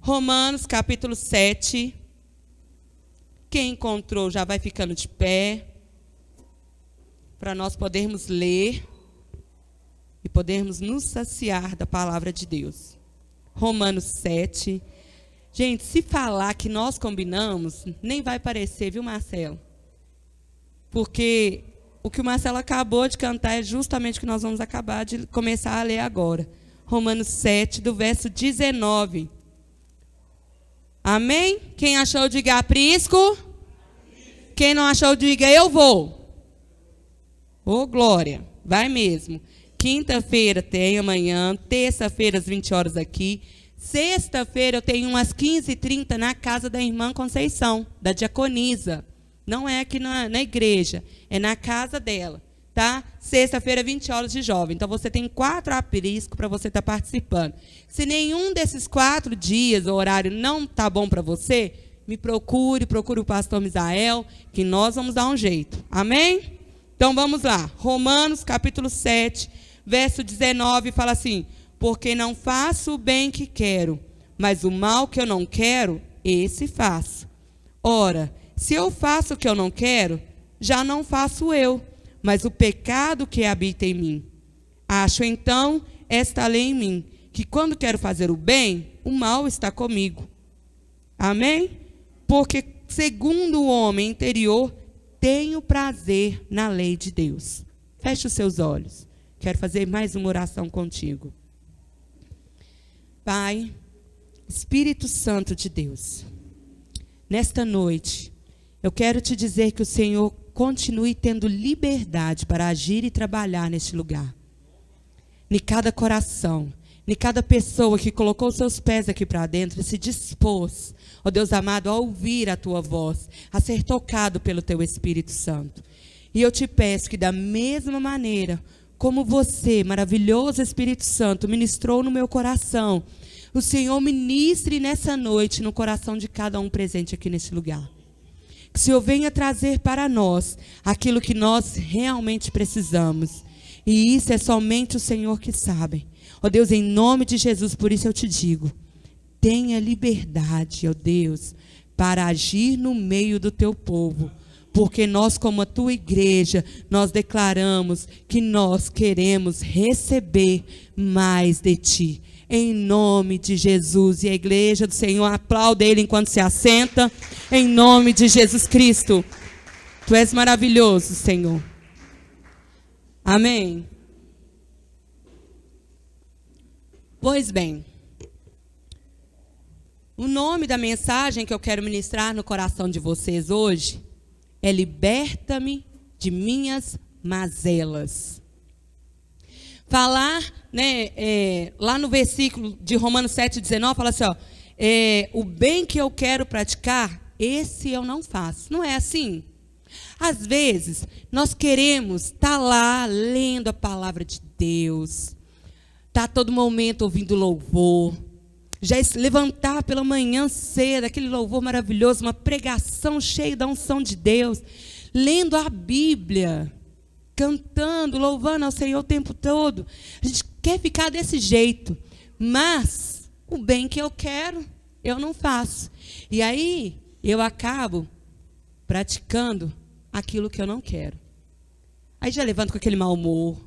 Romanos, capítulo 7. Quem encontrou já vai ficando de pé, para nós podermos ler e podermos nos saciar da palavra de Deus. Romanos 7. Gente, se falar que nós combinamos, nem vai parecer, viu, Marcelo? Porque o que o Marcelo acabou de cantar é justamente o que nós vamos acabar de começar a ler agora. Romanos 7, do verso 19. Amém? Quem achou, diga aprisco. Quem não achou, diga eu vou. Ô, glória. Vai mesmo. Quinta-feira tem amanhã, terça-feira às 20 horas aqui. Sexta-feira eu tenho umas 15h30 na casa da irmã Conceição, da diaconisa. Não é aqui na igreja, é na casa dela, tá? Sexta-feira, 20 horas de jovem. Então, você tem 4 apriscos para você estar participando. Se nenhum desses 4 dias, o horário não está bom para você, me procure o pastor Misael, que nós vamos dar um jeito. Amém? Então, vamos lá. Romanos, capítulo 7, verso 19, fala assim: porque não faço o bem que quero, mas o mal que eu não quero, esse faço. Ora, se eu faço o que eu não quero, já não faço eu, mas o pecado que habita em mim. Acho então esta lei em mim, que quando quero fazer o bem, o mal está comigo. Amém? Porque, segundo o homem interior, tenho prazer na lei de Deus. Feche os seus olhos. Quero fazer mais uma oração contigo. Pai, Espírito Santo de Deus, nesta noite, eu quero te dizer que o Senhor continue tendo liberdade para agir e trabalhar neste lugar. Em cada coração, em cada pessoa que colocou seus pés aqui para dentro e se dispôs, ó Deus amado, a ouvir a tua voz, a ser tocado pelo teu Espírito Santo. E eu te peço que da mesma maneira como você, maravilhoso Espírito Santo, ministrou no meu coração, o Senhor ministre nessa noite no coração de cada um presente aqui nesse lugar. Que o Senhor venha trazer para nós aquilo que nós realmente precisamos. E isso é somente o Senhor que sabe. Ó Deus, em nome de Jesus, por isso eu te digo, tenha liberdade, ó Deus, para agir no meio do teu povo. Porque nós, como a tua igreja, nós declaramos que nós queremos receber mais de ti. Em nome de Jesus. E a igreja do Senhor aplaude ele enquanto se assenta. Em nome de Jesus Cristo. Tu és maravilhoso, Senhor. Amém. Pois bem, o nome da mensagem que eu quero ministrar no coração de vocês hoje é liberta-me de minhas mazelas. Falar, né, lá no versículo de Romanos 7,19, fala assim, ó, o bem que eu quero praticar, esse eu não faço. Não é assim? Às vezes, nós queremos estar lá lendo a palavra de Deus, estar a todo momento ouvindo louvor, já levantar pela manhã cedo, aquele louvor maravilhoso, uma pregação cheia da unção de Deus, lendo a Bíblia, cantando, louvando ao Senhor o tempo todo. A gente quer ficar desse jeito, mas o bem que eu quero, eu não faço. E aí, eu acabo praticando aquilo que eu não quero. Aí já levanto com aquele mau humor.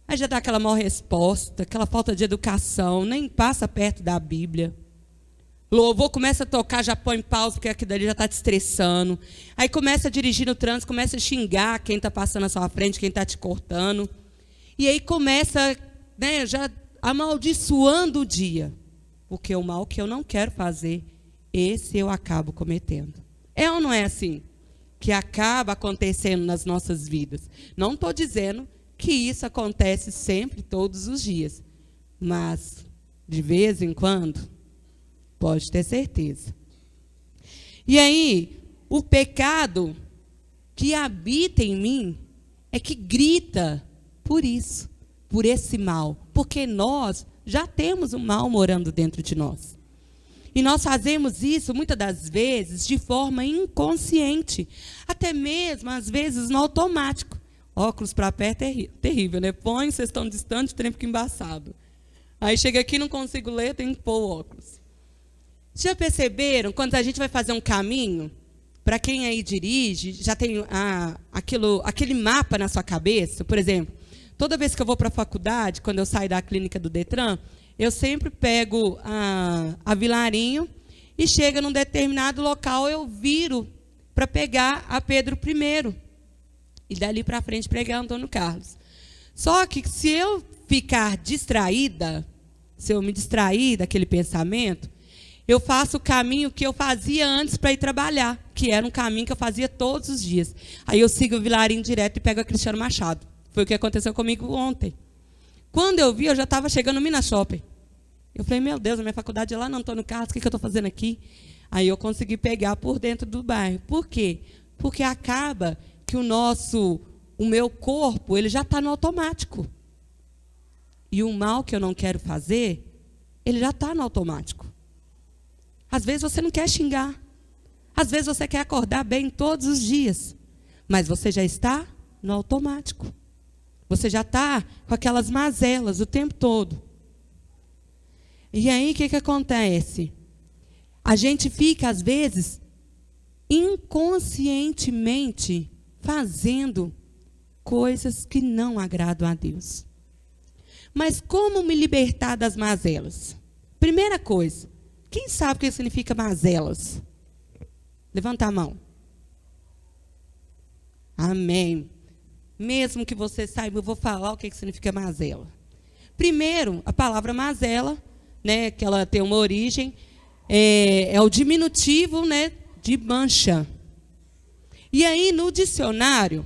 Aí já dá aquela mal resposta, aquela falta de educação, nem passa perto da Bíblia. Louvor começa a tocar, já põe pausa, porque aquilo ali já está te estressando. Aí começa a dirigir no trânsito, começa a xingar quem está passando à sua frente, quem está te cortando. E aí começa, né, já amaldiçoando o dia. Porque o mal que eu não quero fazer, esse eu acabo cometendo. É ou não é assim? Que acaba acontecendo nas nossas vidas. Não estou dizendo que isso acontece sempre, todos os dias. Mas, de vez em quando, pode ter certeza. E aí, o pecado que habita em mim é que grita por isso, por esse mal. Porque nós já temos o mal morando dentro de nós. E nós fazemos isso, muitas das vezes, de forma inconsciente. Até mesmo, às vezes, no automático. Óculos para perto é terrível, né? Põe, vocês estão distantes, o trem fica embaçado. Aí chega aqui, não consigo ler, tenho que pôr o óculos. Já perceberam, quando a gente vai fazer um caminho, para quem aí dirige, já tem aquele mapa na sua cabeça? Por exemplo, toda vez que eu vou para a faculdade, quando eu saio da clínica do Detran, eu sempre pego a Vilarinho e chega num determinado local, eu viro para pegar a Pedro I. E dali para frente pegar Antônio Carlos. Só que se eu ficar distraída, se eu me distrair daquele pensamento, eu faço o caminho que eu fazia antes para ir trabalhar, que era um caminho que eu fazia todos os dias. Aí eu sigo o Vilarinho direto e pego a Cristiano Machado. Foi o que aconteceu comigo ontem. Quando eu vi, eu já estava chegando no Minas Shopping. Eu falei, meu Deus, a minha faculdade é lá no Antônio Carlos, o que eu estou fazendo aqui? Aí eu consegui pegar por dentro do bairro. Por quê? Porque acaba que o meu corpo, ele já está no automático. E o mal que eu não quero fazer, ele já está no automático. Às vezes você não quer xingar. Às vezes você quer acordar bem todos os dias. Mas você já está no automático. Você já está com aquelas mazelas o tempo todo. E aí, o que acontece? A gente fica, às vezes, inconscientemente fazendo coisas que não agradam a Deus. Mas como me libertar das mazelas? Primeira coisa, quem sabe o que significa mazelas? Levanta a mão. Amém. Mesmo que você saiba, eu vou falar o que significa mazela. Primeiro, a palavra mazela, né, que ela tem uma origem, é o diminutivo, né, de mancha. E aí, no dicionário,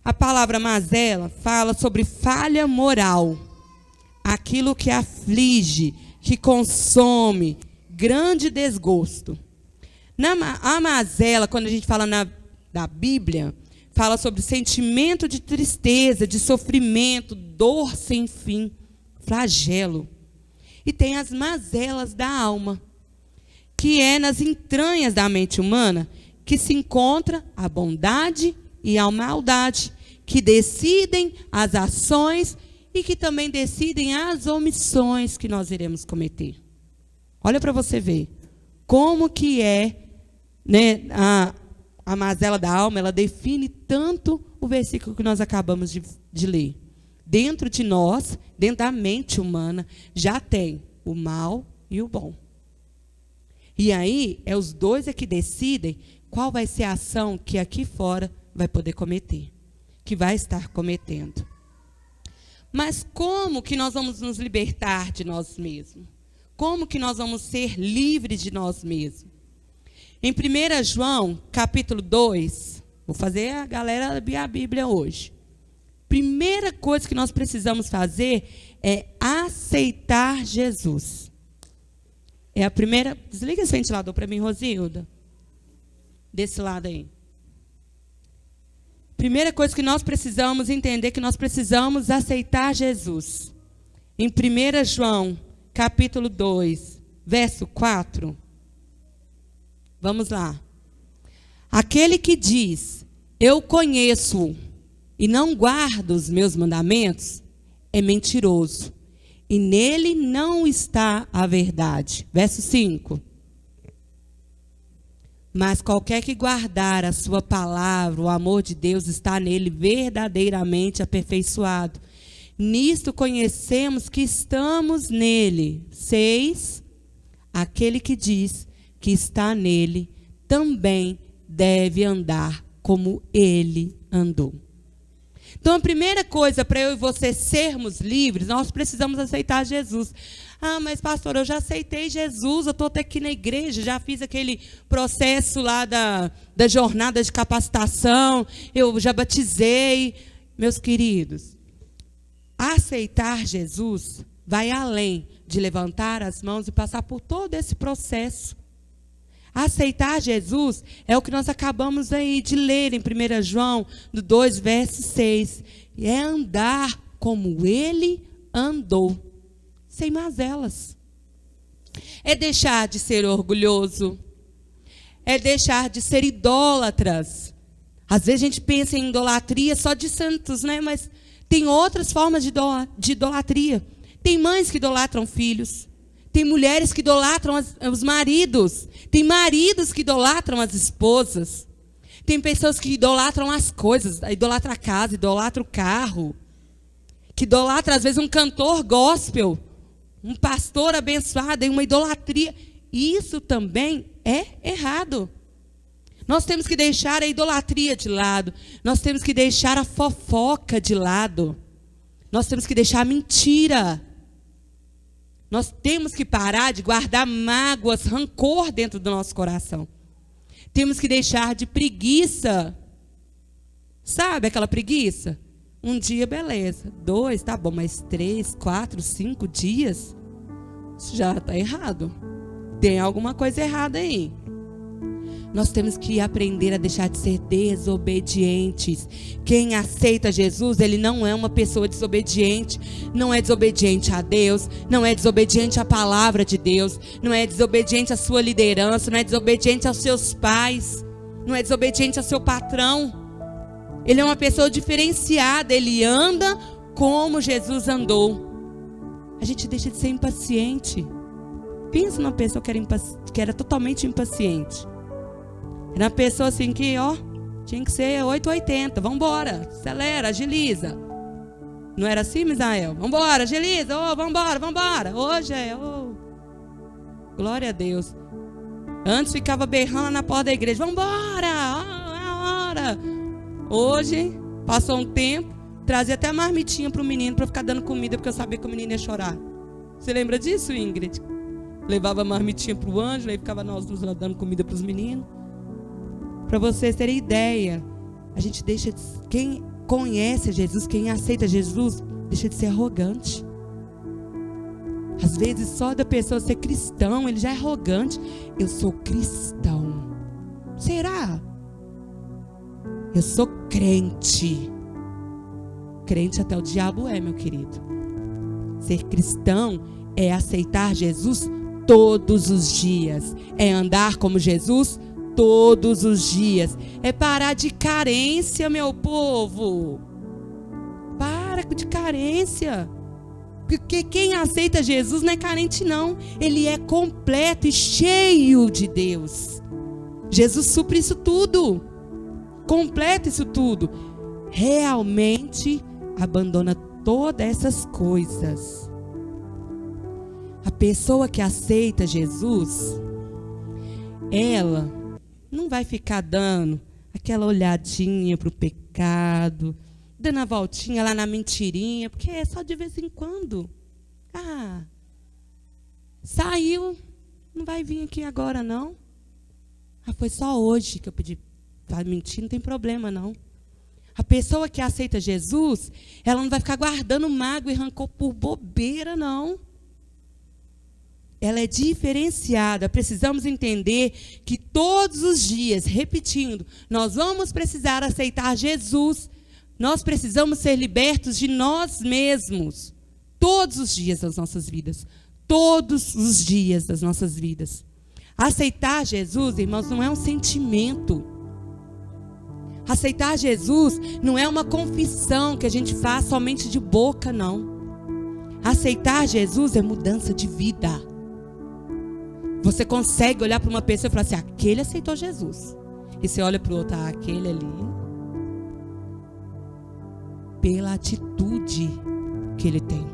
a palavra mazela fala sobre falha moral. Aquilo que aflige, que consome, grande desgosto. A mazela, quando a gente fala da Bíblia, fala sobre sentimento de tristeza, de sofrimento, dor sem fim, flagelo. E tem as mazelas da alma, que é nas entranhas da mente humana, que se encontra a bondade e a maldade, que decidem as ações e que também decidem as omissões que nós iremos cometer. Olha para você ver como que é, né, a mazela da alma, ela define tanto o versículo que nós acabamos de ler. Dentro de nós, dentro da mente humana, já tem o mal e o bom. E aí, os dois que decidem qual vai ser a ação que aqui fora vai poder cometer, que vai estar cometendo. Mas como que nós vamos nos libertar de nós mesmos? Como que nós vamos ser livres de nós mesmos? Em 1 João, capítulo 2, vou fazer a galera abrir a Bíblia hoje. Primeira coisa que nós precisamos fazer é aceitar Jesus. É a primeira... Desliga esse ventilador para mim, Rosilda. Desse lado aí. Primeira coisa que nós precisamos entender, que nós precisamos aceitar Jesus. Em 1 João, capítulo 2, verso 4. Vamos lá. Aquele que diz, eu conheço e não guarda os meus mandamentos, é mentiroso. E nele não está a verdade. Verso 5. Mas qualquer que guardar a sua palavra, o amor de Deus está nele verdadeiramente aperfeiçoado. Nisto conhecemos que estamos nele. 6. Aquele que diz que está nele também deve andar como ele andou. Então, a primeira coisa para eu e você sermos livres, nós precisamos aceitar Jesus. Ah, mas pastor, eu já aceitei Jesus, eu estou até aqui na igreja, já fiz aquele processo lá da jornada de capacitação, eu já batizei. Meus queridos, aceitar Jesus vai além de levantar as mãos e passar por todo esse processo. Aceitar Jesus é o que nós acabamos aí de ler em 1 João, no 2, verso 6. E é andar como ele andou, sem mazelas. É deixar de ser orgulhoso. É deixar de ser idólatras. Às vezes a gente pensa em idolatria só de santos, né? Mas tem outras formas de idolatria. Tem mães que idolatram filhos. Tem mulheres que idolatram os maridos. Tem maridos que idolatram as esposas. Tem pessoas que idolatram as coisas. Idolatra a casa, idolatra o carro. Que idolatra, às vezes, um cantor gospel. Um pastor abençoado em uma idolatria. Isso também é errado. Nós temos que deixar a idolatria de lado. Nós temos que deixar a fofoca de lado. Nós temos que deixar a mentira. Nós temos que parar de guardar mágoas, rancor dentro do nosso coração. Temos que deixar de preguiça. Sabe aquela preguiça? Um dia, beleza. 2, tá bom. Mas 3, 4, 5 dias, isso já está errado. Tem alguma coisa errada aí. Nós temos que aprender a deixar de ser desobedientes. Quem aceita Jesus, ele não é uma pessoa desobediente. Não é desobediente a Deus, não é desobediente à palavra de Deus, não é desobediente à sua liderança, não é desobediente aos seus pais, não é desobediente ao seu patrão. Ele é uma pessoa diferenciada, ele anda como Jesus andou. A gente deixa de ser impaciente. Pensa numa pessoa que era totalmente impaciente. Era uma pessoa assim que, tinha que ser 880. Vambora, acelera, agiliza. Não era assim, Misael? Vambora, agiliza, vambora. Hoje glória a Deus. Antes ficava berrando na porta da igreja. Vambora, a hora. Hoje, passou um tempo, trazia até marmitinha para o menino para ficar dando comida, porque eu sabia que o menino ia chorar. Você lembra disso, Ingrid? Levava a marmitinha para o Ângelo, aí ficava nós duas lá dando comida para os meninos. Para vocês terem ideia, a gente deixa de... Quem conhece Jesus, quem aceita Jesus, deixa de ser arrogante. Às vezes, só da pessoa ser cristão, ele já é arrogante. Eu sou cristão. Será? Eu sou crente. Crente até o diabo é, meu querido. Ser cristão é aceitar Jesus todos os dias. É andar como Jesus todos os dias. É parar de carência, meu povo. Para de carência. Porque quem aceita Jesus não é carente, não. Ele é completo e cheio de Deus. Jesus supre isso tudo. Completa isso tudo. Realmente abandona todas essas coisas. A pessoa que aceita Jesus, ela não vai ficar dando aquela olhadinha para o pecado, dando a voltinha lá na mentirinha, porque é só de vez em quando. Saiu, não vai vir aqui agora não. Foi só hoje que eu pedi. Vai mentir, não tem problema não. A pessoa que aceita Jesus, ela não vai ficar guardando mágoa e rancor por bobeira não. Ela é diferenciada. Precisamos entender que todos os dias, repetindo, nós vamos precisar aceitar Jesus. Nós precisamos ser libertos de nós mesmos. Todos os dias das nossas vidas. Todos os dias das nossas vidas. Aceitar Jesus, irmãos, não é um sentimento. Aceitar Jesus não é uma confissão que a gente faz somente de boca, não. Aceitar Jesus é mudança de vida. Você consegue olhar para uma pessoa e falar assim, aquele aceitou Jesus. E você olha para o outro, aquele ali. Pela atitude que ele tem.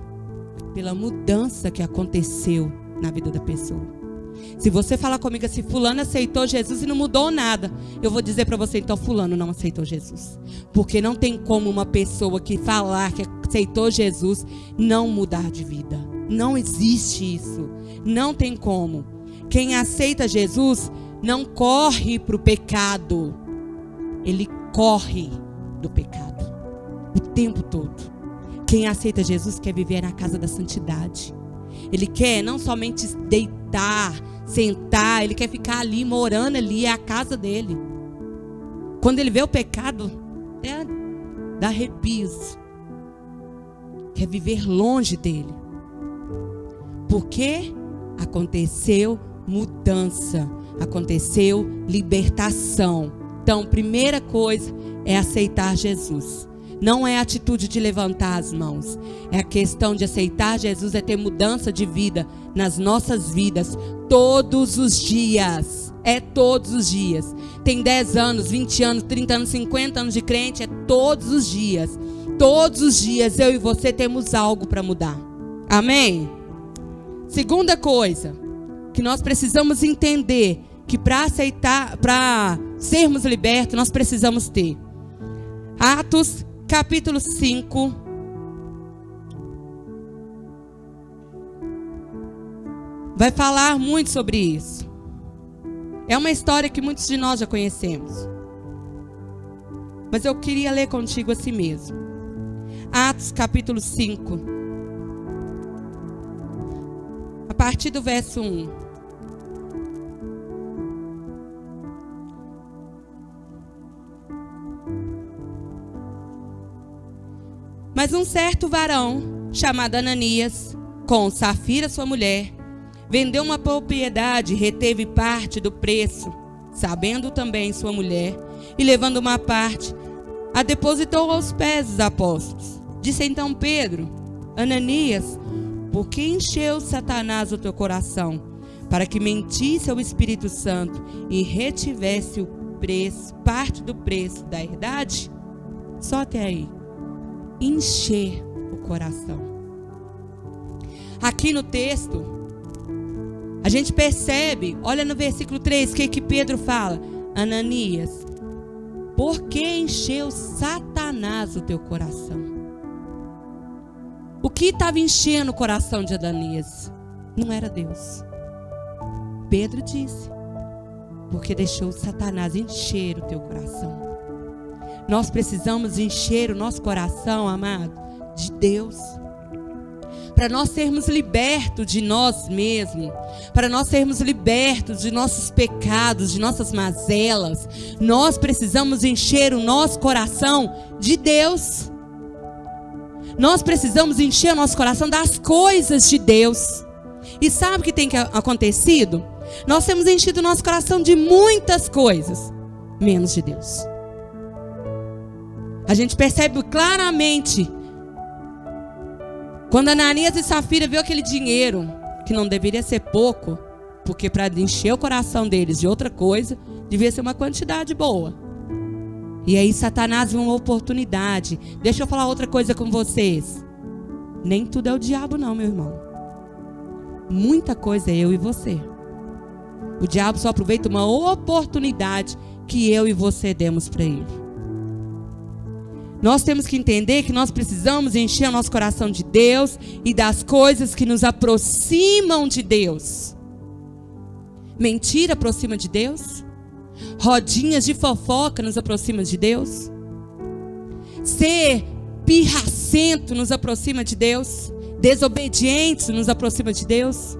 Pela mudança que aconteceu na vida da pessoa. Se você falar comigo assim, fulano aceitou Jesus e não mudou nada, eu vou dizer para você, então fulano não aceitou Jesus. Porque não tem como uma pessoa que falar que aceitou Jesus não mudar de vida. Não existe isso. Não tem como. Quem aceita Jesus não corre para o pecado. Ele corre do pecado o tempo todo. Quem aceita Jesus quer viver na casa da santidade. Ele quer não somente deitar, sentar, ele quer ficar ali, morando ali, é a casa dele. Quando ele vê o pecado, dá arrepios. Quer viver longe dele. Porque aconteceu mudança, aconteceu libertação. Então, primeira coisa é aceitar Jesus. Não é a atitude de levantar as mãos. É a questão de aceitar Jesus, é ter mudança de vida nas nossas vidas todos os dias. É todos os dias. Tem 10 anos, 20 anos, 30 anos, 50 anos de crente, é todos os dias. Todos os dias eu e você temos algo para mudar. Amém? Segunda coisa que nós precisamos entender, que para sermos libertos, nós precisamos ter. Atos capítulo 5. Vai falar muito sobre isso. É uma história que muitos de nós já conhecemos. Mas eu queria ler contigo assim mesmo. Atos capítulo 5. A partir do verso 1. Mas um certo varão, chamado Ananias, com Safira sua mulher, vendeu uma propriedade e reteve parte do preço, sabendo também sua mulher, e levando uma parte, a depositou aos pés dos apóstolos. Disse então Pedro: Ananias, por que encheu Satanás o teu coração, para que mentisse ao Espírito Santo e retivesse o preço, parte do preço da herdade? Só até aí. Encher o coração. Aqui no texto, a gente percebe, olha no versículo 3, o que Pedro fala? Ananias, por que encheu Satanás o teu coração? O que estava enchendo o coração de Ananias? Não era Deus. Pedro disse, porque deixou Satanás encher o teu coração. Nós precisamos encher o nosso coração, amado, de Deus. Para nós sermos libertos de nós mesmos, para nós sermos libertos de nossos pecados, de nossas mazelas, nós precisamos encher o nosso coração de Deus. Nós precisamos encher o nosso coração das coisas de Deus. E sabe o que tem acontecido? Nós temos enchido o nosso coração de muitas coisas, menos de Deus. A gente percebe claramente quando Ananias e Safira viu aquele dinheiro, que não deveria ser pouco, porque para encher o coração deles de outra coisa, devia ser uma quantidade boa. E aí Satanás viu uma oportunidade. Deixa eu falar outra coisa com vocês. Nem tudo é o diabo não, meu irmão. Muita coisa é eu e você. O diabo só aproveita uma oportunidade que eu e você demos para ele. Nós temos que entender que nós precisamos encher o nosso coração de Deus e das coisas que nos aproximam de Deus. Mentira aproxima de Deus? Rodinhas de fofoca nos aproxima de Deus? Ser pirracento nos aproxima de Deus? Desobediente nos aproxima de Deus?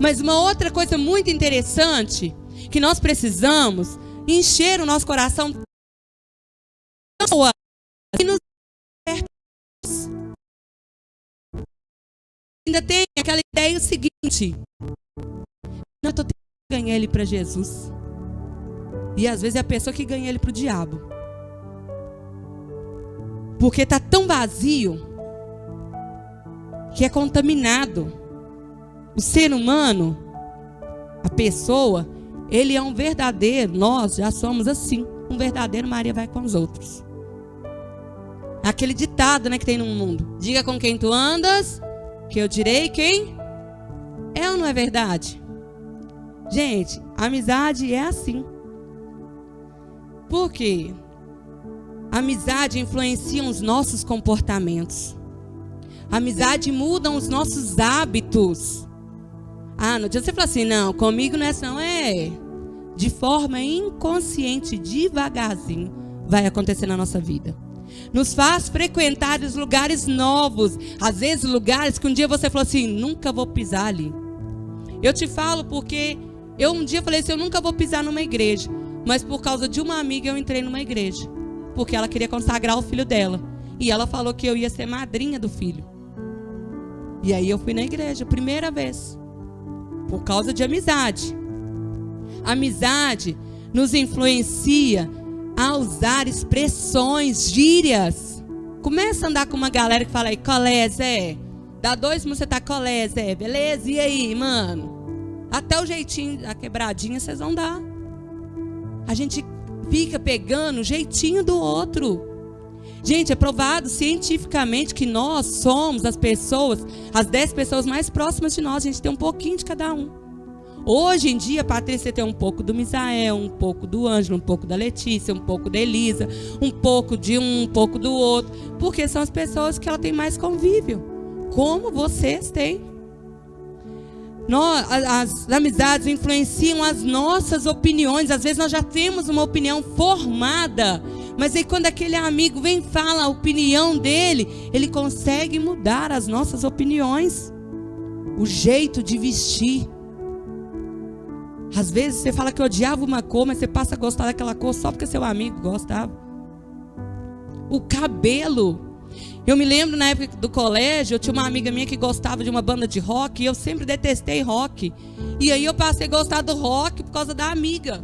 Mas uma outra coisa muito interessante, que nós precisamos encher o nosso coração que nos ainda tem aquela ideia seguinte: eu estou tentando ganhar ele para Jesus, e às vezes é a pessoa que ganha ele para o diabo, porque está tão vazio que é contaminado. O ser humano, a pessoa, ele é um verdadeiro, nós já somos assim, um verdadeiro Maria vai com os outros. Aquele ditado, né, que tem no mundo: diga com quem tu andas, que eu direi quem é. Ou não é verdade? Gente, a amizade é assim. Por quê? A amizade influencia os nossos comportamentos. A amizade muda os nossos hábitos. Ah, não adianta você falar assim: não, comigo não é assim, não. É de forma inconsciente, devagarzinho, vai acontecer na nossa vida. Nos faz frequentar os lugares novos. Às vezes lugares que um dia você falou assim: nunca vou pisar ali. Eu te falo porque eu um dia falei assim: eu nunca vou pisar numa igreja. Mas por causa de uma amiga eu entrei numa igreja, porque ela queria consagrar o filho dela. E ela falou que eu ia ser madrinha do filho. E aí eu fui na igreja, primeira vez. Por causa de amizade. Amizade nos influencia a usar expressões, gírias. Começa a andar com uma galera que fala aí, colé, Zé. Dá 2 minutos, você tá colé, Zé. Beleza? E aí, mano? Até o jeitinho, a quebradinha, vocês vão dar. A gente fica pegando o jeitinho do outro. Gente, é provado cientificamente que nós somos as 10 pessoas mais próximas de nós. A gente tem um pouquinho de cada um. Hoje em dia, Patrícia tem um pouco do Misael, um pouco do Ângelo, um pouco da Letícia, um pouco da Elisa, um pouco de um pouco do outro. Porque são as pessoas que ela tem mais convívio. Como vocês têm. As amizades influenciam as nossas opiniões. Às vezes nós já temos uma opinião formada. Mas aí quando aquele amigo vem e fala a opinião dele, ele consegue mudar as nossas opiniões. O jeito de vestir. Às vezes você fala que odiava uma cor, mas você passa a gostar daquela cor só porque seu amigo gostava. O cabelo. Eu me lembro na época do colégio, eu tinha uma amiga minha que gostava de uma banda de rock e eu sempre detestei rock. E aí eu passei a gostar do rock por causa da amiga.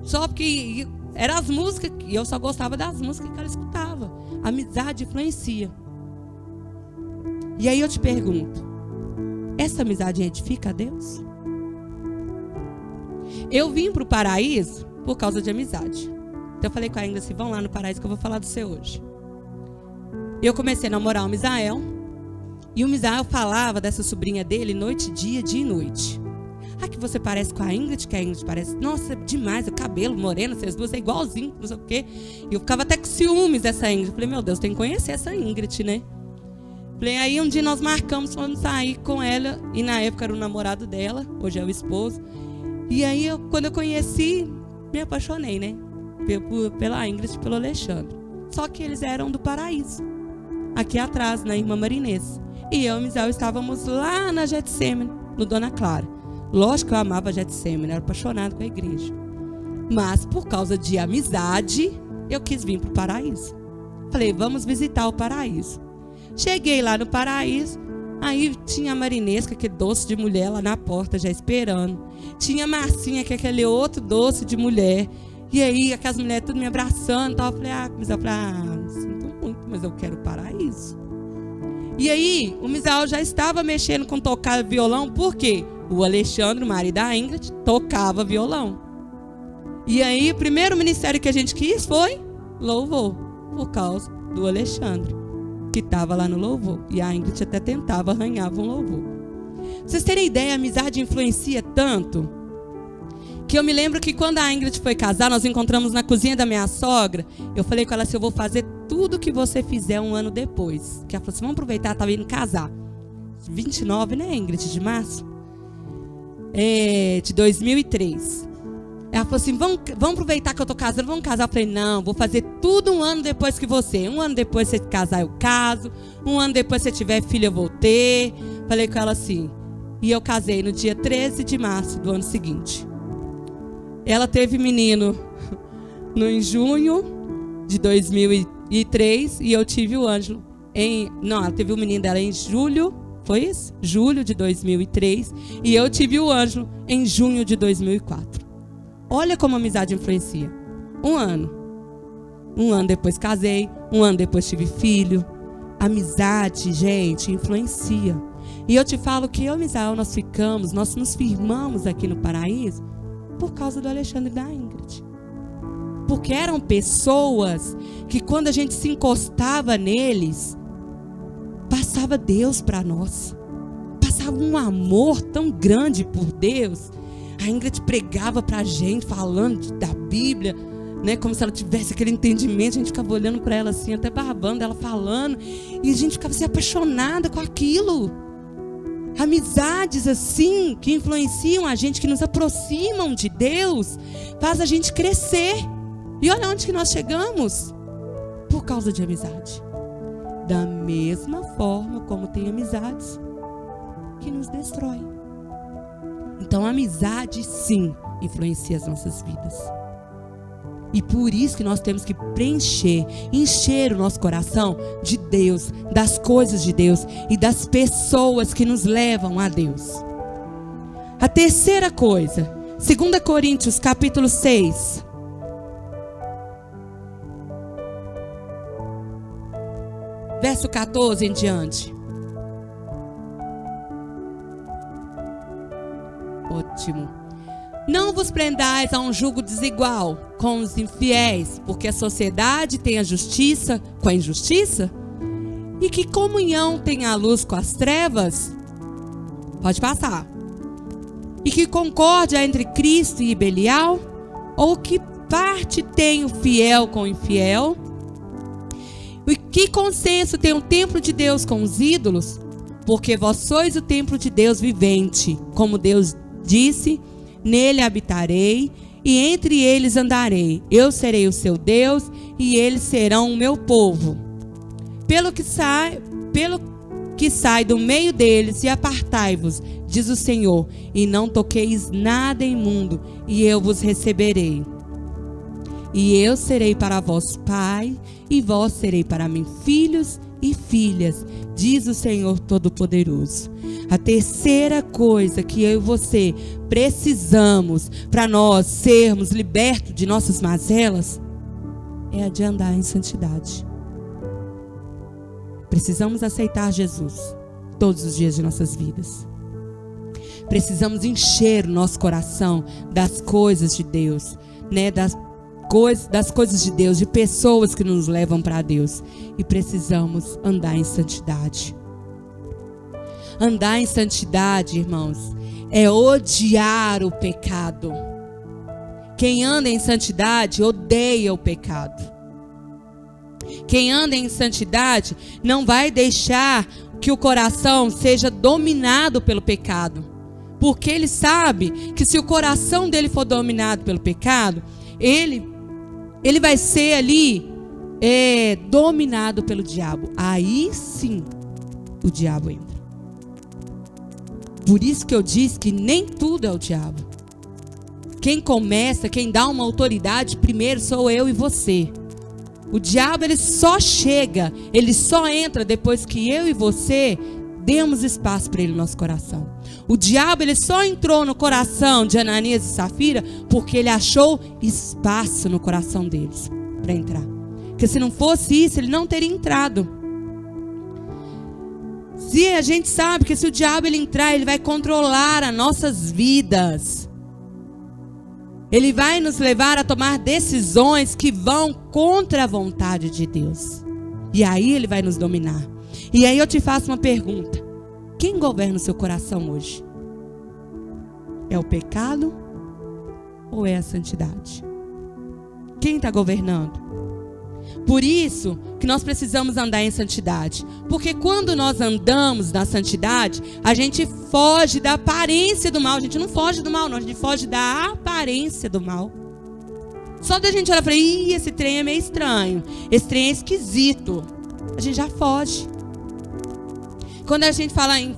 Só porque eram as músicas e eu só gostava das músicas que ela escutava. A amizade influencia. E aí eu te pergunto, essa amizade edifica a Deus? Eu vim para o paraíso por causa de amizade. Então eu falei com a Ingrid assim, vão lá no paraíso que eu vou falar do seu hoje. Eu comecei a namorar o Misael. E o Misael falava dessa sobrinha dele noite e dia e noite. Ah, que você parece com a Ingrid, que a Ingrid parece... Nossa, demais, o cabelo moreno, vocês duas é igualzinho, não sei o quê. E eu ficava até com ciúmes dessa Ingrid. Eu falei, meu Deus, tem que conhecer essa Ingrid, né? Falei, aí um dia nós marcamos, fomos sair com ela. E na época era o namorado dela, hoje é o esposo. E aí, quando eu conheci, me apaixonei, né? Pela Ingrid e pelo Alexandre. Só que eles eram do paraíso. Aqui atrás, na Irmã Marinês. E eu e o Misael estávamos lá na Getsemane, no Dona Clara. Lógico que eu amava a Getsemane, era apaixonado com a igreja. Mas, por causa de amizade, eu quis vir para o paraíso. Falei, vamos visitar o paraíso. Cheguei lá no paraíso, aí tinha a Marinesca, aquele doce de mulher lá na porta, já esperando. Tinha a Marcinha, que é aquele outro doce de mulher. E aí, aquelas mulheres tudo me abraçando. Eu falei, sinto muito, mas eu quero o paraíso. E aí, o Misael já estava mexendo com tocar violão, por quê? O Alexandre, o marido da Ingrid, tocava violão. E aí, o primeiro ministério que a gente quis foi louvor, por causa do Alexandre, que estava lá no louvor. E a Ingrid até tentava, arranhava um louvor. Pra vocês terem ideia, a amizade influencia tanto, que eu me lembro que quando a Ingrid foi casar, nós encontramos na cozinha da minha sogra. Eu falei com ela assim, eu vou fazer tudo que você fizer um ano depois. Que ela falou assim, vamos aproveitar, estava indo casar. 29, né, Ingrid, de março? De 2003. Ela falou assim, vamos aproveitar que eu tô casando, vamos casar. Eu falei, não, vou fazer tudo um ano depois que você. Um ano depois você casar, eu caso. Um ano depois você tiver filho, eu vou ter. Falei com ela assim. E eu casei no dia 13 de março do ano seguinte. Ela teve menino em junho de 2003 e eu tive o Ângelo ela teve o menino dela em julho, foi isso? Julho de 2003 e eu tive o Ângelo em junho de 2004. Olha como a amizade influencia. Um ano depois casei, um ano depois tive filho. Amizade, gente, influencia. E eu te falo que eu e Misael, nós nos firmamos aqui no paraíso por causa do Alexandre e da Ingrid. Porque eram pessoas que quando a gente se encostava neles, passava Deus para nós. Passava um amor tão grande por Deus. A Ingrid pregava para a gente, falando da Bíblia, né, como se ela tivesse aquele entendimento. A gente ficava olhando para ela assim, até barbando, ela falando. E a gente ficava assim, apaixonada com aquilo. Amizades assim, que influenciam a gente, que nos aproximam de Deus, faz a gente crescer. E olha onde que nós chegamos. Por causa de amizade. Da mesma forma como tem amizades que nos destroem. Então a amizade sim influencia as nossas vidas. E por isso que nós temos que encher o nosso coração de Deus, das coisas de Deus e das pessoas que nos levam a Deus. A terceira coisa, 2 Coríntios capítulo 6, verso 14 em diante. Ótimo. Não vos prendais a um jugo desigual com os infiéis, porque a sociedade tem a justiça com a injustiça? E que comunhão tem a luz com as trevas? Pode passar. E que concórdia entre Cristo e Belial? Ou que parte tem o fiel com o infiel? E que consenso tem o templo de Deus com os ídolos? Porque vós sois o templo de Deus vivente, como Deus disse: nele habitarei e entre eles andarei. Eu serei o seu Deus e eles serão o meu povo. Pelo que sai do meio deles e apartai-vos, diz o Senhor, e não toqueis nada imundo, e eu vos receberei. E eu serei para vós pai, e vós serei para mim filhos e filhas, diz o Senhor Todo-Poderoso. A terceira coisa que eu e você precisamos para nós sermos libertos de nossas mazelas é a de andar em santidade. Precisamos aceitar Jesus todos os dias de nossas vidas. Precisamos encher o nosso coração das coisas de Deus, né? Das coisas de Deus, de pessoas que nos levam para Deus. E precisamos andar em santidade. Andar em santidade, irmãos, é odiar o pecado. Quem anda em santidade odeia o pecado. Quem anda em santidade não vai deixar que o coração seja dominado pelo pecado. Porque ele sabe que se o coração dele for dominado pelo pecado, ele vai ser ali dominado pelo diabo. Aí sim o diabo entra. Por isso que eu disse que nem tudo é o diabo. Quem começa, quem dá uma autoridade primeiro sou eu e você. O diabo ele só chega, ele só entra depois que eu e você demos espaço para ele no nosso coração. O diabo ele só entrou no coração de Ananias e Safira porque ele achou espaço no coração deles para entrar. Porque se não fosse isso, ele não teria entrado. Se a gente sabe que se o diabo ele entrar, ele vai controlar as nossas vidas. Ele vai nos levar a tomar decisões que vão contra a vontade de Deus. E aí ele vai nos dominar. E aí eu te faço uma pergunta. Quem governa o seu coração hoje? É o pecado ou é a santidade? Quem está governando? Por isso que nós precisamos andar em santidade. Porque quando nós andamos na santidade, a gente foge da aparência do mal. A gente não foge do mal, não. A gente foge da aparência do mal. Só da gente olhar e falar, esse trem é meio estranho. Esse trem é esquisito. A gente já foge. Quando a gente fala em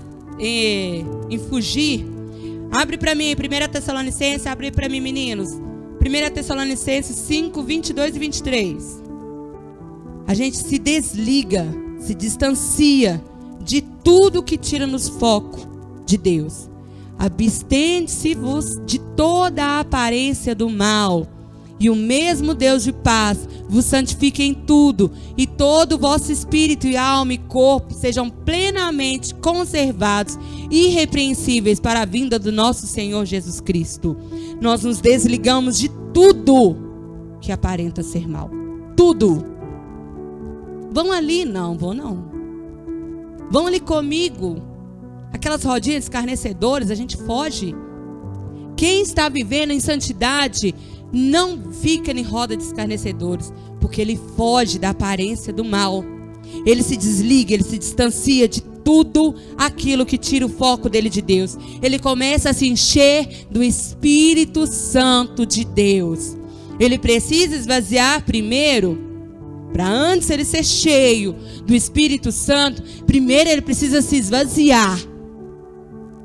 fugir, abre para mim 1 Tessalonicenses, abre para mim, meninos. 1 Tessalonicenses 5, 22 e 23. A gente se desliga, se distancia de tudo que tira-nos foco de Deus. Abstende-se-vos de toda a aparência do mal, e o mesmo Deus de paz vos santifique em tudo, e todo o vosso espírito e alma e corpo sejam plenamente conservados, irrepreensíveis para a vinda do nosso Senhor Jesus Cristo. Nós nos desligamos de tudo que aparenta ser mal. Tudo. Vão ali? Não, vou não. Vão ali comigo. Aquelas rodinhas escarnecedoras, a gente foge. Quem está vivendo em santidade não fica em roda de escarnecedores, porque ele foge da aparência do mal. Ele se desliga, ele se distancia de tudo aquilo que tira o foco dele de Deus. Ele começa a se encher do Espírito Santo de Deus. Ele precisa esvaziar primeiro. Para antes ele ser cheio do Espírito Santo, primeiro ele precisa se esvaziar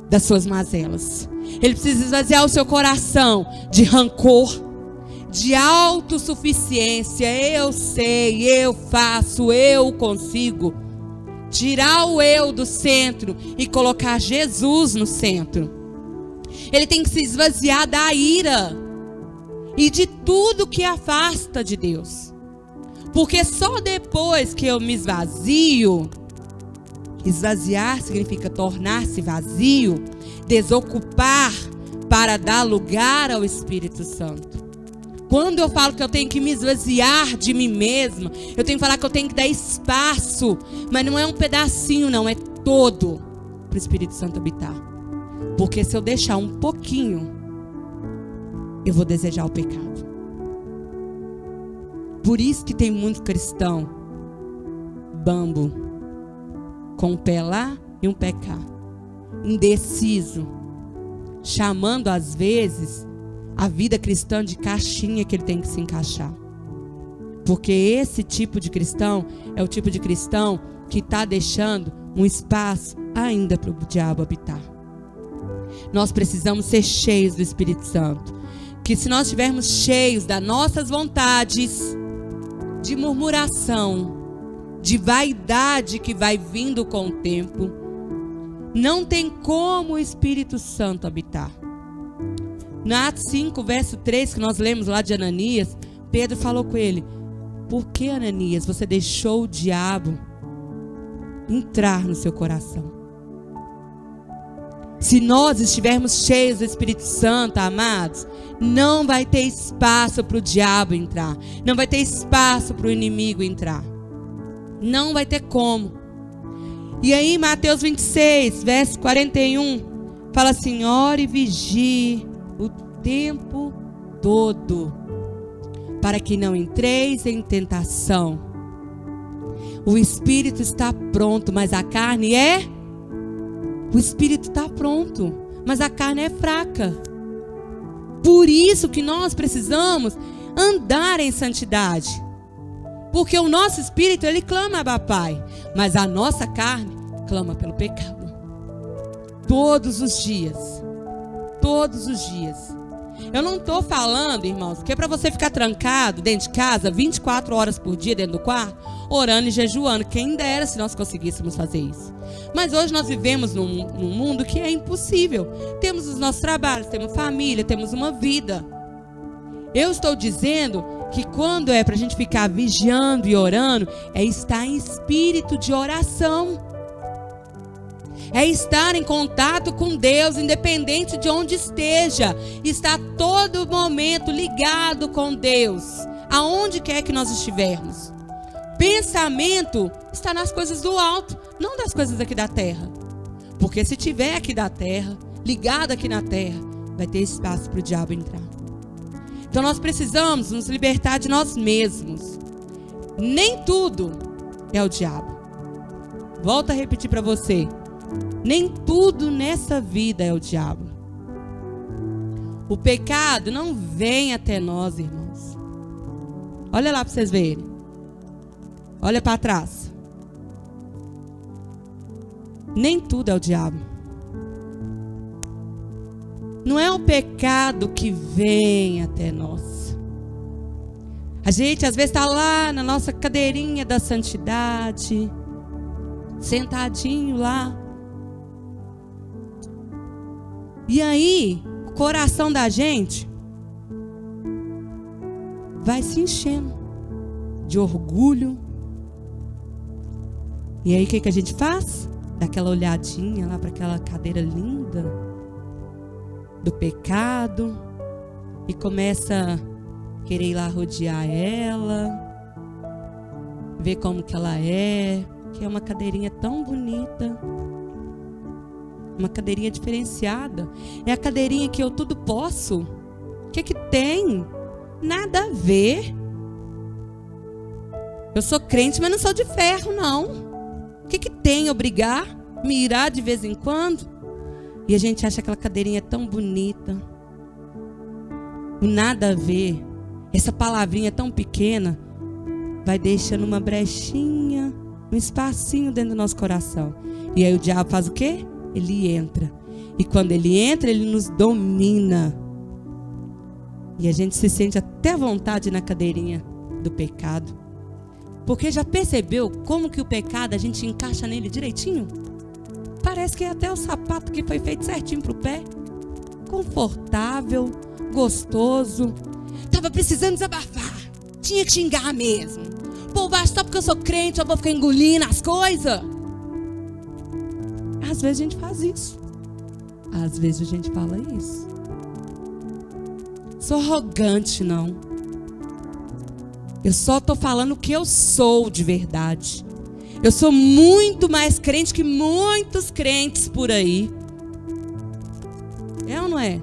das suas mazelas. Ele precisa esvaziar o seu coração de rancor, de autossuficiência. Eu sei, eu faço, eu consigo. Tirar o eu do centro e colocar Jesus no centro. Ele tem que se esvaziar da ira e de tudo que afasta de Deus. Porque só depois que eu me esvazio, esvaziar significa tornar-se vazio, desocupar para dar lugar ao Espírito Santo. Quando eu falo que eu tenho que me esvaziar de mim mesma, eu tenho que falar que eu tenho que dar espaço, mas não é um pedacinho não, é todo para o Espírito Santo habitar. Porque se eu deixar um pouquinho, eu vou desejar o pecado. Por isso que tem muito cristão bambo, com um pé lá e um pé cá, indeciso, chamando às vezes a vida cristã de caixinha que ele tem que se encaixar. Porque esse tipo de cristão é o tipo de cristão que está deixando um espaço ainda para o diabo habitar. Nós precisamos ser cheios do Espírito Santo. Que se nós estivermos cheios das nossas vontades, de murmuração, de vaidade que vai vindo com o tempo, não tem como o Espírito Santo habitar. Na Atos 5, verso 3, que nós lemos lá de Ananias, Pedro falou com ele: por que, Ananias, você deixou o diabo entrar no seu coração? Se nós estivermos cheios do Espírito Santo, amados, não vai ter espaço para o diabo entrar. Não vai ter espaço para o inimigo entrar. Não vai ter como. E aí, Mateus 26, verso 41, fala assim: ore e vigie o tempo todo, para que não entreis em tentação. O espírito está pronto, mas a carne é... O espírito está pronto, mas a carne é fraca. Por isso que nós precisamos andar em santidade. Porque o nosso espírito, ele clama Abba Pai, mas a nossa carne clama pelo pecado. Todos os dias. Todos os dias. Eu não estou falando, irmãos, que é para você ficar trancado dentro de casa 24 horas por dia dentro do quarto, orando e jejuando. Quem dera se nós conseguíssemos fazer isso. Mas hoje nós vivemos num mundo que é impossível. Temos os nossos trabalhos, temos família, temos uma vida. Eu estou dizendo que quando é para a gente ficar vigiando e orando, é estar em espírito de oração. É estar em contato com Deus, independente de onde esteja. Estar todo momento ligado com Deus, aonde quer que nós estivermos. Pensamento está nas coisas do alto, não das coisas aqui da terra. Porque se tiver aqui da terra, ligado aqui na terra, vai ter espaço para o diabo entrar. Então nós precisamos nos libertar de nós mesmos. Nem tudo é o diabo. Volto a repetir para você. Nem tudo nessa vida é o diabo. O pecado não vem até nós, irmãos. Olha lá para vocês verem. Olha para trás. Nem tudo é o diabo. Não é o pecado que vem até nós. A gente às vezes está lá na nossa cadeirinha da santidade, sentadinho lá. E aí, o coração da gente vai se enchendo de orgulho. E aí, o que a gente faz? Dá aquela olhadinha lá para aquela cadeira linda do pecado e começa a querer ir lá rodear ela, ver como que ela é, que é uma cadeirinha tão bonita. Uma cadeirinha diferenciada. É a cadeirinha que eu tudo posso. O que tem? Nada a ver. Eu sou crente, mas não sou de ferro, não. O que tem eu brigar? Me irar de vez em quando? E a gente acha aquela cadeirinha tão bonita. O nada a ver. Essa palavrinha tão pequena vai deixando uma brechinha, um espacinho dentro do nosso coração. E aí o diabo faz o quê? Ele entra. E quando ele entra, ele nos domina. E a gente se sente até à vontade na cadeirinha do pecado. Porque já percebeu como que o pecado a gente encaixa nele direitinho? Parece que é até o sapato que foi feito certinho pro pé. Confortável, gostoso. Tava precisando desabafar. Tinha que xingar mesmo. O povo acha só porque eu sou crente, eu vou ficar engolindo as coisas. Às vezes a gente faz isso. Às vezes a gente fala isso. Sou arrogante, não. Eu só estou falando o que eu sou de verdade. Eu sou muito mais crente que muitos crentes por aí. É ou não é?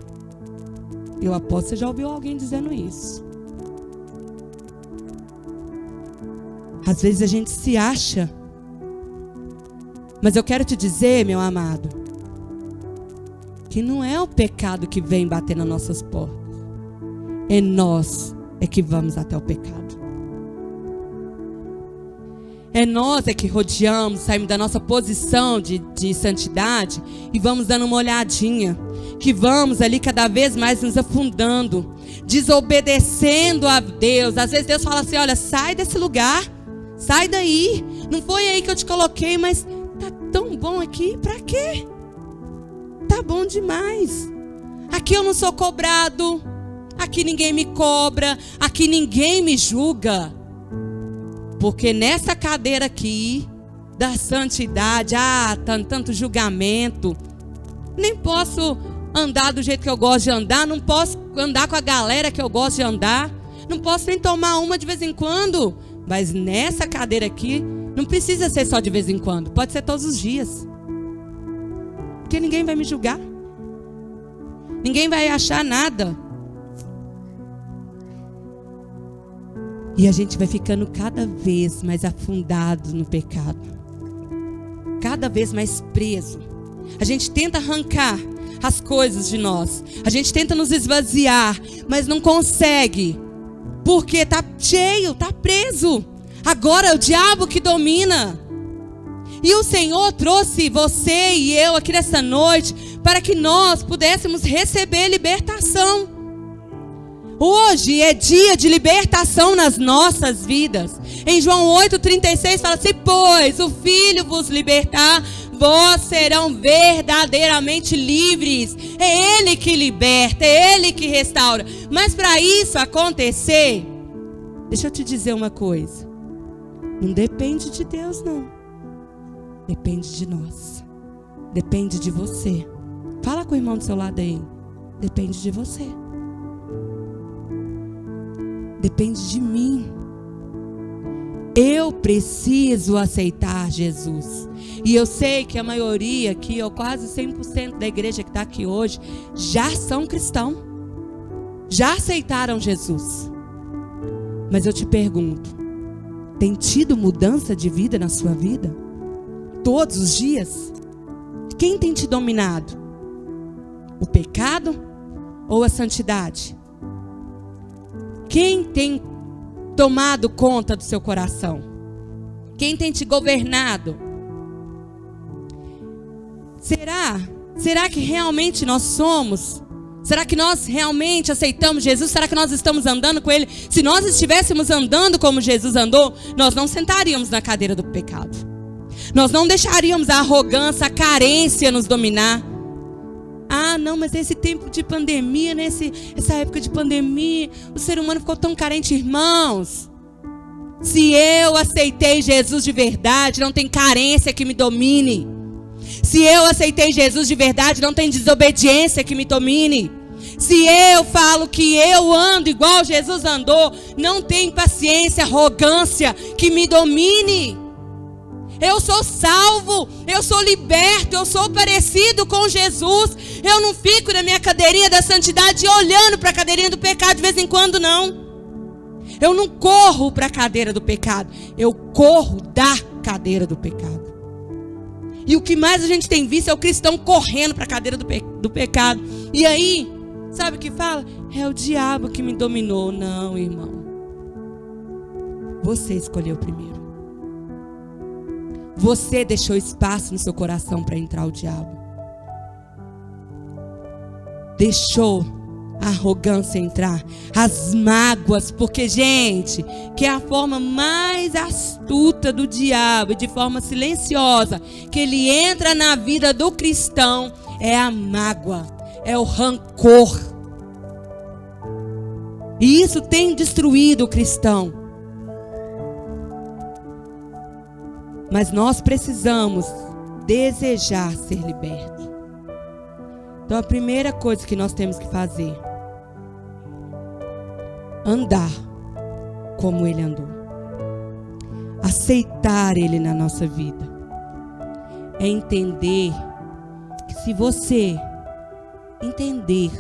Eu aposto que você já ouviu alguém dizendo isso. Às vezes a gente se acha. Mas eu quero te dizer, meu amado, que não é o pecado que vem bater nas nossas portas. É nós que vamos até o pecado. É nós que rodeamos, saímos da nossa posição de santidade e vamos dando uma olhadinha. Que vamos ali cada vez mais nos afundando, desobedecendo a Deus. Às vezes Deus fala assim, olha, sai desse lugar, sai daí. Não foi aí que eu te coloquei, mas tá tão bom aqui, pra quê? Tá bom demais. Aqui eu não sou cobrado, aqui ninguém me cobra, aqui ninguém me julga. Porque nessa cadeira aqui, da santidade, tanto julgamento, nem posso andar do jeito que eu gosto de andar, não posso andar com a galera que eu gosto de andar, não posso nem tomar uma de vez em quando. Mas nessa cadeira aqui, não precisa ser só de vez em quando, pode ser todos os dias. Porque ninguém vai me julgar, ninguém vai achar nada. E a gente vai ficando cada vez mais afundado no pecado, cada vez mais preso. A gente tenta arrancar as coisas de nós, a gente tenta nos esvaziar, mas não consegue, porque está cheio, está preso. Agora é o diabo que domina. E o Senhor trouxe você e eu aqui nessa noite para que nós pudéssemos receber libertação. Hoje é dia de libertação nas nossas vidas. Em João 8,36 fala assim, pois o Filho vos libertar, vós serão verdadeiramente livres. É Ele que liberta, é Ele que restaura. Mas para isso acontecer, deixa eu te dizer uma coisa. Não depende de Deus, não. Depende de nós. Depende de você. Fala com o irmão do seu lado aí. Depende de você. Depende de mim. Eu preciso aceitar Jesus. E eu sei que a maioria aqui, ou quase 100% da igreja que está aqui hoje, já são cristãos. Já aceitaram Jesus. Mas eu te pergunto, tem tido mudança de vida na sua vida? Todos os dias? Quem tem te dominado? O pecado ou a santidade? Quem tem tomado conta do seu coração? Quem tem te governado? Será que realmente nós somos? Será que nós realmente aceitamos Jesus? Será que nós estamos andando com Ele? Se nós estivéssemos andando como Jesus andou, nós não sentaríamos na cadeira do pecado. Nós não deixaríamos a arrogância, a carência nos dominar. Ah, não, mas esse tempo de pandemia, essa época de pandemia, o ser humano ficou tão carente, irmãos. Se eu aceitei Jesus de verdade, não tem carência que me domine. Se eu aceitei Jesus de verdade, não tem desobediência que me domine. Se eu falo que eu ando igual Jesus andou, não tem impaciência, arrogância que me domine. Eu sou salvo, eu sou liberto, eu sou parecido com Jesus. Eu não fico na minha cadeirinha da santidade olhando para a cadeirinha do pecado de vez em quando, não. Eu não corro para a cadeira do pecado, eu corro da cadeira do pecado. E o que mais a gente tem visto é o cristão correndo para a cadeira do pecado. E aí, sabe o que fala? É o diabo que me dominou. Não, irmão. Você escolheu primeiro. Você deixou espaço no seu coração para entrar o diabo. Deixou a arrogância entrar, as mágoas, porque, gente, que é a forma mais astuta do diabo, de forma silenciosa, que ele entra na vida do cristão, é a mágoa, é o rancor. E isso tem destruído o cristão. Mas nós precisamos desejar ser libertos. Então a primeira coisa que nós temos que fazer: andar como Ele andou. Aceitar Ele na nossa vida. É entender que se você entender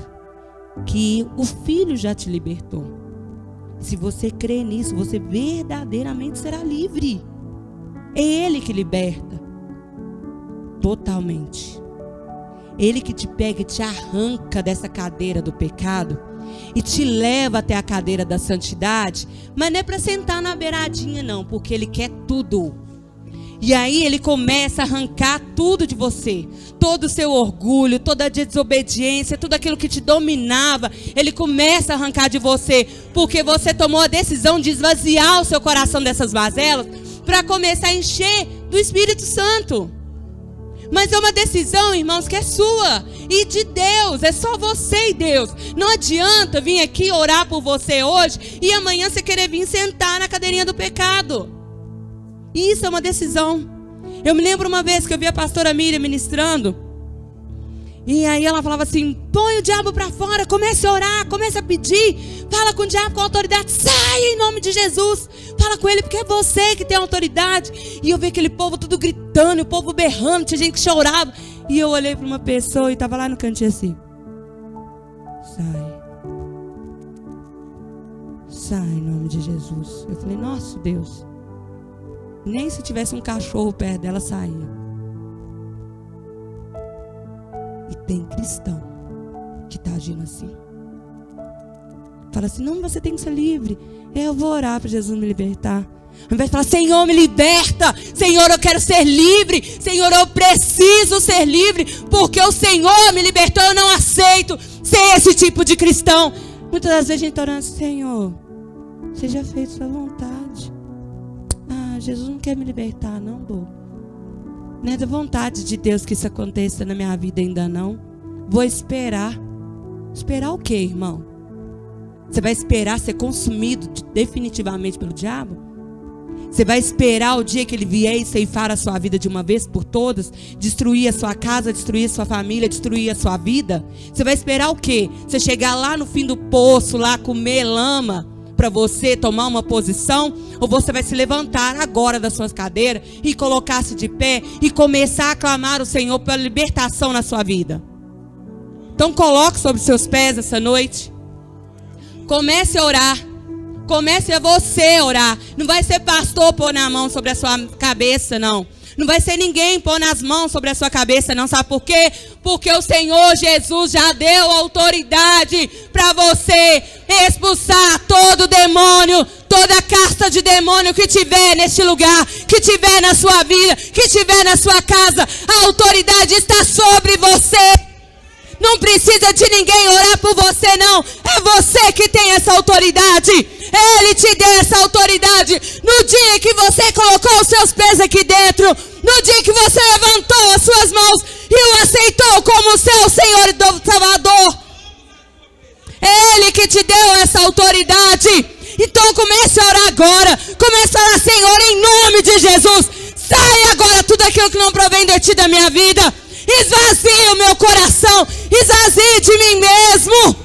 que o Filho já te libertou, se você crer nisso, você verdadeiramente será livre. É Ele que liberta totalmente. Ele que te pega e te arranca dessa cadeira do pecado e te leva até a cadeira da santidade. Mas não é para sentar na beiradinha não, porque Ele quer tudo. E aí Ele começa a arrancar tudo de você, todo o seu orgulho, toda a desobediência, tudo aquilo que te dominava. Ele começa a arrancar de você, porque você tomou a decisão de esvaziar o seu coração dessas mazelas, para começar a encher do Espírito Santo. Mas é uma decisão, irmãos, que é sua e de Deus. É só você e Deus. Não adianta vir aqui orar por você hoje e amanhã você querer vir sentar na cadeirinha do pecado. Isso é uma decisão. Eu me lembro uma vez que eu vi a pastora Miriam ministrando, e aí ela falava assim: põe o diabo para fora, comece a orar, comece a pedir, fala com o diabo com autoridade, sai em nome de Jesus, fala com ele, porque é você que tem autoridade. E eu vi aquele povo tudo gritando, o povo berrando, tinha gente que chorava, e eu olhei para uma pessoa e estava lá no cantinho assim: sai em nome de Jesus. Eu falei: nossa Deus, nem se tivesse um cachorro perto dela saía. E tem cristão que está agindo assim. Fala assim: não, você tem que ser livre. Eu vou orar para Jesus me libertar. Ao invés de falar: Senhor, me liberta. Senhor, eu quero ser livre. Senhor, eu preciso ser livre, porque o Senhor me libertou. Eu não aceito ser esse tipo de cristão. Muitas das vezes a gente está orando: Senhor, seja feita sua vontade. Ah, Jesus não quer me libertar não, bobo. Não é da vontade de Deus que isso aconteça na minha vida ainda não. Vou esperar. Esperar o quê, irmão? Você vai esperar ser consumido definitivamente pelo diabo? Você vai esperar o dia que ele vier e ceifar a sua vida de uma vez por todas? Destruir a sua casa, destruir a sua família, destruir a sua vida? Você vai esperar o quê? Você chegar lá no fim do poço, lá comer lama, para você tomar uma posição? Ou você vai se levantar agora da sua cadeira e colocar-se de pé e começar a clamar o Senhor pela libertação na sua vida? Então coloque sobre seus pés essa noite. Comece a orar. Comece a você orar. Não vai ser pastor pôr na mão sobre a sua cabeça, não. Não vai ser ninguém pôr nas mãos sobre a sua cabeça, não. Sabe por quê? Porque o Senhor Jesus já deu autoridade para você expulsar todo demônio, toda casta de demônio que tiver neste lugar, que tiver na sua vida, que tiver na sua casa. A autoridade está sobre você. Não precisa de ninguém orar por você, não. É você que tem essa autoridade. Ele te deu essa autoridade no dia que você colocou os seus pés aqui dentro, no dia que você levantou as suas mãos e o aceitou como seu Senhor e Salvador. É Ele que te deu essa autoridade. Então comece a orar agora. Comece a orar: Senhor, em nome de Jesus, sai agora tudo aquilo que não provém de ti da minha vida. Esvazie o meu coração, esvazie de mim mesmo,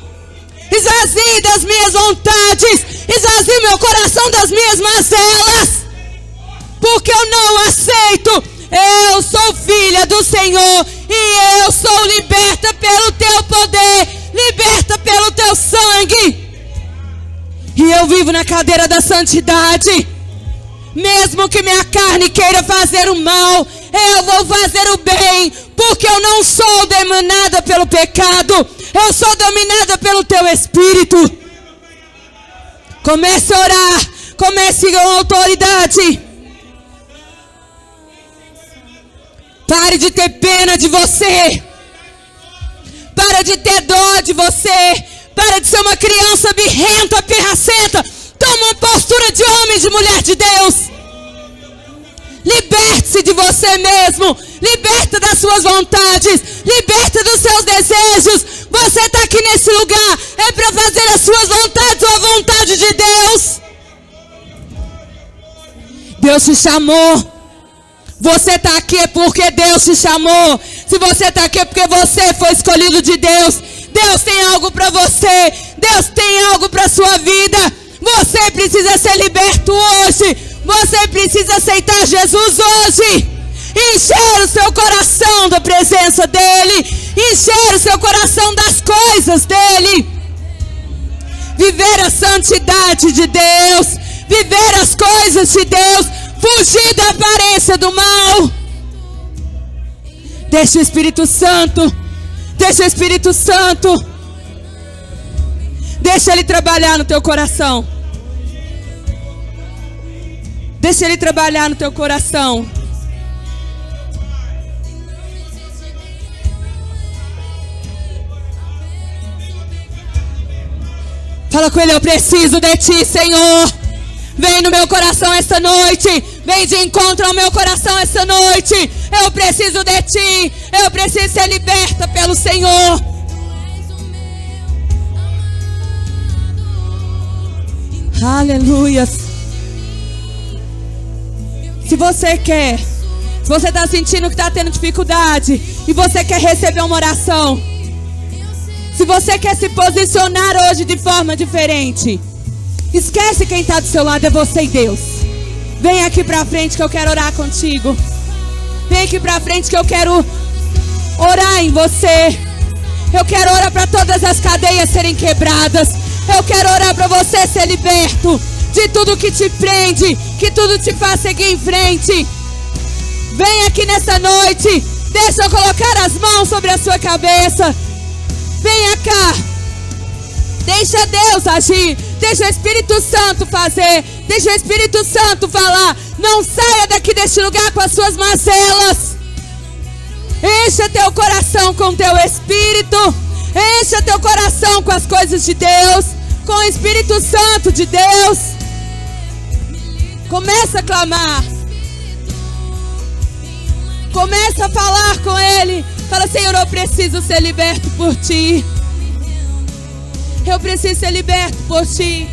esvazie das minhas vontades, esvazie o meu coração das minhas mazelas, porque eu não aceito. Eu sou filha do Senhor e eu sou liberta pelo teu poder, liberta pelo teu sangue, e eu vivo na cadeira da santidade. Mesmo que minha carne queira fazer o mal, eu vou fazer o bem, porque eu não sou dominada pelo pecado, eu sou dominada pelo teu Espírito. Comece a orar, comece com autoridade. Pare de ter pena de você, para de ter dó de você, para de ser uma criança birrenta, pirracenta. Toma uma postura de homem e de mulher de Deus. Liberte-se de você mesmo. Liberta das suas vontades. Liberta dos seus desejos. Você está aqui nesse lugar é para fazer as suas vontades ou a vontade de Deus. Deus te chamou Você está aqui é porque Deus te chamou. Se você está aqui é porque você foi escolhido de Deus. Deus tem algo para você. Deus tem algo para a sua vida. Você precisa ser liberto hoje. Você precisa aceitar Jesus hoje. Encher o seu coração da presença dEle. Encher o seu coração das coisas dEle. Viver a santidade de Deus. Viver as coisas de Deus. Fugir da aparência do mal. Deixa o Espírito Santo. Deixa o Espírito Santo. Deixa Ele trabalhar no teu coração. Deixa Ele trabalhar no teu coração. Fala com Ele, eu preciso de Ti, Senhor. Vem no meu coração esta noite. Vem de encontro ao meu coração esta noite. Eu preciso de Ti. Eu preciso ser liberta pelo Senhor. Aleluia. Se você quer, se você está sentindo que está tendo dificuldade e você quer receber uma oração, se você quer se posicionar hoje de forma diferente, esquece quem está do seu lado, é você e Deus. Vem aqui pra frente que eu quero orar contigo. Vem aqui pra frente que eu quero orar em você. Eu quero orar para todas as cadeias serem quebradas. Eu quero orar para você ser liberto de tudo que te prende, que tudo te faz seguir em frente. Vem aqui nessa noite. Deixa eu colocar as mãos sobre a sua cabeça. Venha cá. Deixa Deus agir. Deixa o Espírito Santo fazer. Deixa o Espírito Santo falar. Não saia daqui deste lugar com as suas mazelas. Encha teu coração com teu Espírito. Encha teu coração com as coisas de Deus, com o Espírito Santo de Deus. Começa a clamar. Começa a falar com Ele. Fala, Senhor, eu preciso ser liberto por Ti. Eu preciso ser liberto por Ti.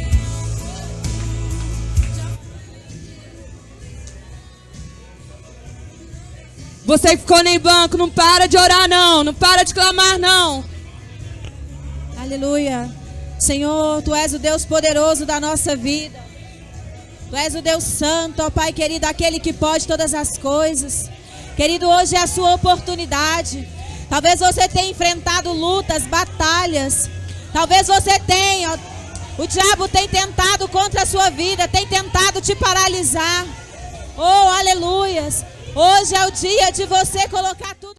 Você que ficou nem banco, não para de orar não. Não para de clamar não. Aleluia. Senhor, Tu és o Deus poderoso da nossa vida. Tu és o Deus santo, ó Pai querido, aquele que pode todas as coisas. Querido, hoje é a sua oportunidade. Talvez você tenha enfrentado lutas, batalhas. Talvez você tenha, o diabo tem tentado contra a sua vida, tem tentado te paralisar. Oh, aleluias. Hoje é o dia de você colocar tudo